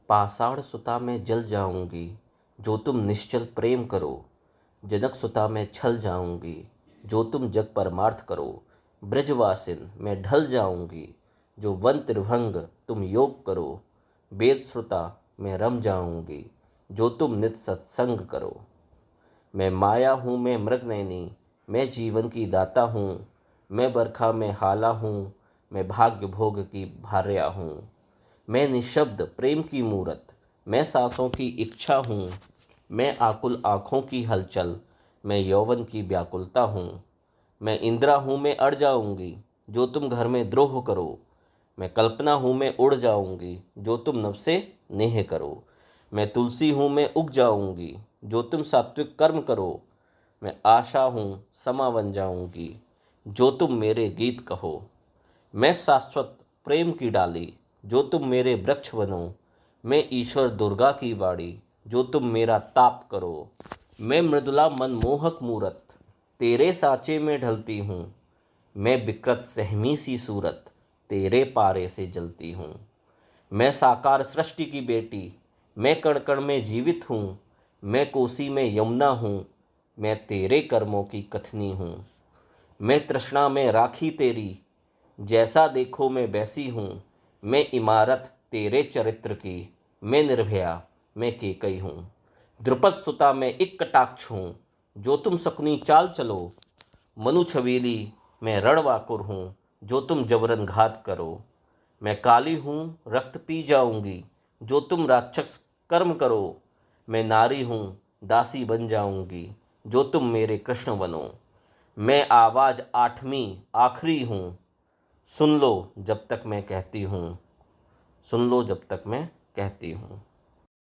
पाषाण सुता में जल जाऊंगी, जो तुम निश्चल प्रेम करो। जनक सुता में छल जाऊंगी, जो तुम जग परमार्थ करो। ब्रजवासिन मैं ढल जाऊंगी, जो वन त्रिभंग तुम योग करो। वेद श्रुता मैं रम जाऊंगी, जो तुम नित सत्संग करो। मैं माया हूँ, मैं मृगनयनी, मैं जीवन की दाता हूँ। मैं बरखा में हाला हूँ, मैं भाग्य भोग की भार्या हूँ। मैं निशब्द प्रेम की मूरत, मैं सांसों की इच्छा हूँ। मैं आकुल आँखों की हलचल, मैं यौवन की व्याकुलता हूँ। मैं इंद्रा हूँ, मैं अड़ जाऊंगी, जो तुम घर में द्रोह करो। मैं कल्पना हूँ, मैं उड़ जाऊंगी, जो तुम नभ से नेह करो। मैं तुलसी हूँ, मैं उग जाऊंगी, जो तुम सात्विक कर्म करो। मैं आशा हूँ, समा बन जाऊंगी, जो तुम मेरे गीत कहो। मैं शाश्वत प्रेम की डाली, जो तुम मेरे वृक्ष बनो। मैं ईश्वर दुर्गा की बाड़ी, जो तुम मेरा ताप करो। मैं मृदुला मनमोहक मूरत, तेरे सांचे में ढलती हूँ। मैं विकृत सहमी सी सूरत, तेरे पारे से जलती हूँ। मैं साकार सृष्टि की बेटी, मैं कण कण में जीवित हूँ। मैं कोसी में यमुना हूँ, मैं तेरे कर्मों की कथनी हूँ। मैं तृष्णा में राखी तेरी, जैसा देखो मैं वैसी हूँ। मैं इमारत तेरे चरित्र की, मैं निर्भया मैं केकई हूँ। द्रुपद सुता मैं एक कटाक्ष हूँ, जो तुम शकुनी चाल चलो। मनु छबीली मैं रणवाकुर हूँ, जो तुम जबरन घात करो। मैं काली हूँ, रक्त पी जाऊंगी, जो तुम राक्षस कर्म करो। मैं नारी हूँ, दासी बन जाऊंगी, जो तुम मेरे कृष्ण बनो। मैं आवाज आठवीं आखिरी हूँ, सुन लो जब तक मैं कहती हूँ। सुन लो जब तक मैं कहती हूँ।